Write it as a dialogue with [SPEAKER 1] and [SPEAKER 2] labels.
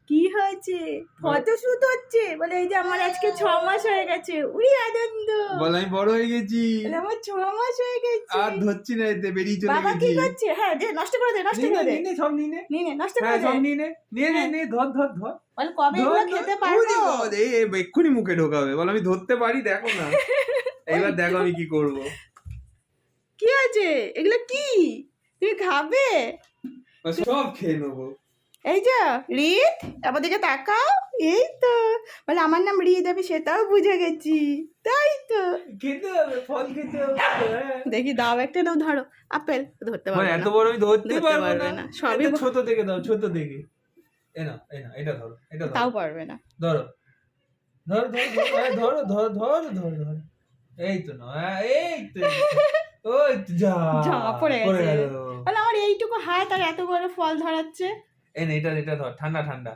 [SPEAKER 1] কি হয়েছে? ফটোশুট হচ্ছে বলে, এই যে আমার আজকে 6 মাস হয়ে গেছে। উড়ি আনন্দ
[SPEAKER 2] বল আমি বড় হয়ে গেছি,
[SPEAKER 1] বলে আমার 6 মাস হয়ে গেছে।
[SPEAKER 2] আর ধরছি না, এতে বেরিয়ে চলে
[SPEAKER 1] বাবা কি
[SPEAKER 2] গেছি।
[SPEAKER 1] করছে? হ্যাঁ যে নষ্ট করে দে, নষ্ট করে দে,
[SPEAKER 2] নিয়ে নে, সব নিয়ে নে,
[SPEAKER 1] নিয়ে নে, নষ্ট
[SPEAKER 2] হ্যাঁ
[SPEAKER 1] করে দে।
[SPEAKER 2] সব নিয়ে নে, নিয়ে নে,
[SPEAKER 1] হ্যাঁ।
[SPEAKER 2] নে, ধর ধর ধর
[SPEAKER 1] বল কবে
[SPEAKER 2] ধর,
[SPEAKER 1] এগুলো
[SPEAKER 2] ধর।
[SPEAKER 1] খেতে
[SPEAKER 2] ওরে
[SPEAKER 1] পারবো?
[SPEAKER 2] বাবা, এই এক্ষুনি মুখে ঢোকাবে। বল আমি ধরতে পারি, দেখো না। এইবার দেখো আমি কি করব।
[SPEAKER 1] কি আছে এগুলো? কি তুমি খাবে?
[SPEAKER 2] সব খেয়ে নেবো।
[SPEAKER 1] এই যে রিত, আমার দিকে তাকাও। এই তো বলে আমার নাম রিত, আমি সেটাও বুঝে গেছি। তাই তো,
[SPEAKER 2] খেতে হবে, ফল খেতে হবে। হ্যাঁ।
[SPEAKER 1] দেখি দাও একটা, নাও ধরো আপেল। ধরতে
[SPEAKER 2] মানে
[SPEAKER 1] পারবে
[SPEAKER 2] এত
[SPEAKER 1] না,
[SPEAKER 2] বড় আমি ধরতে
[SPEAKER 1] ধরতে
[SPEAKER 2] পারবো
[SPEAKER 1] পারবে
[SPEAKER 2] না।
[SPEAKER 1] না, সবই
[SPEAKER 2] এটা ছোট থেকে দাও, ছোট থেকে। এ না, এটা ধরো, এটা
[SPEAKER 1] তাও
[SPEAKER 2] ধরো,
[SPEAKER 1] পারবে না।
[SPEAKER 2] ধরো, ধরো, ধরো, ধরো, ধরো, ধরো, ধরো, ধরো। এই তো না, এই তো, ওই তো, যা
[SPEAKER 1] যা পড়ে গেছে।
[SPEAKER 2] গেল।
[SPEAKER 1] বলে আমার এইটুকু হাত আর এত বড় ফল ধরাচ্ছে।
[SPEAKER 2] এই না, এটা ধর, ঠান্ডা ঠান্ডা।